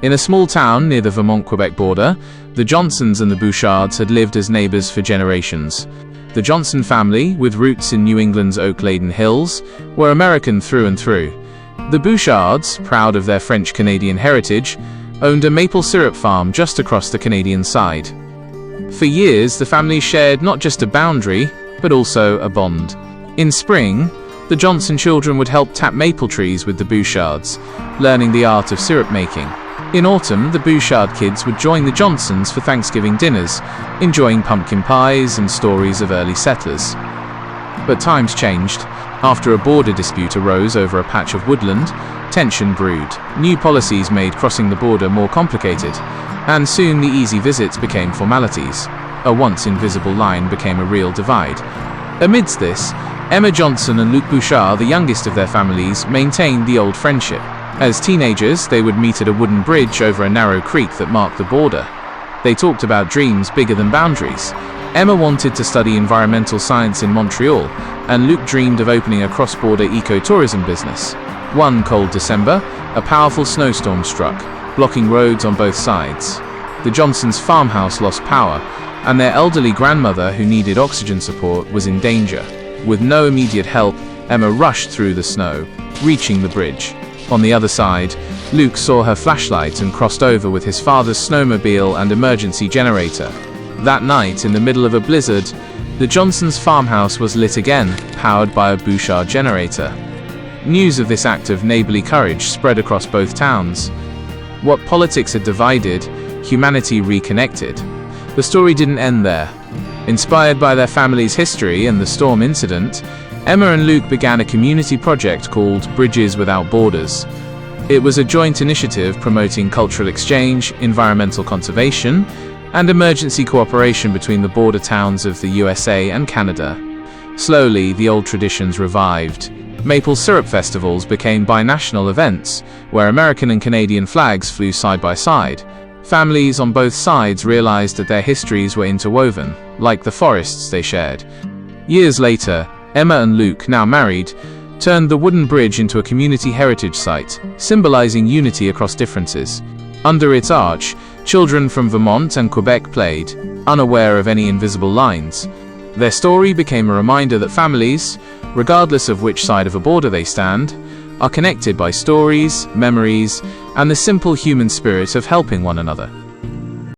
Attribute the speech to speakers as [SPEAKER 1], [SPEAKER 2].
[SPEAKER 1] In a small town near the Vermont-Quebec border, the Johnsons and the Bouchards had lived as neighbors for generations. The Johnson family, with roots in New England's oak-laden hills, were American through and through. The Bouchards, proud of their French-Canadian heritage, owned a maple syrup farm just across the Canadian side. For years, the family shared not just a boundary, but also a bond. In spring, the Johnson children would help tap maple trees with the Bouchards, learning the art of syrup making. In autumn, the Bouchard kids would join the Johnsons for Thanksgiving dinners, enjoying pumpkin pies and stories of early settlers. But times changed. After a border dispute arose over a patch of woodland, tension brewed. New policies made crossing the border more complicated, and soon the easy visits became formalities. A once invisible line became a real divide. Amidst this, Emma Johnson and Luc Bouchard, the youngest of their families, maintained the old friendship. As teenagers, they would meet at a wooden bridge over a narrow creek that marked the border. They talked about dreams bigger than boundaries. Emma wanted to study environmental science in Montreal, and Luc dreamed of opening a cross-border eco-tourism business. One cold December, a powerful snowstorm struck, blocking roads on both sides. The Johnsons' farmhouse lost power, and their elderly grandmother, who needed oxygen support, was in danger. With no immediate help, Emma rushed through the snow, reaching the bridge. On the other side, Luc saw her flashlight and crossed over with his father's snowmobile and emergency generator. That night, in the middle of a blizzard, the Johnsons' farmhouse was lit again, powered by a Bouchard generator. News of this act of neighborly courage spread across both towns. What politics had divided, humanity reconnected. The story didn't end there. Inspired by their family's history and the storm incident, Emma and Luc began a community project called Bridges Without Borders. It was a joint initiative promoting cultural exchange, environmental conservation, and emergency cooperation between the border towns of the USA and Canada. Slowly, the old traditions revived. Maple syrup festivals became binational events, where American and Canadian flags flew side by side. Families on both sides realized that their histories were interwoven, like the forests they shared. Years later, Emma and Luc, now married, turned the wooden bridge into a community heritage site, symbolizing unity across differences. Under its arch, children from Vermont and Quebec played, unaware of any invisible lines. Their story became a reminder that families, regardless of which side of a border they stand, are connected by stories, memories, and the simple human spirit of helping one another.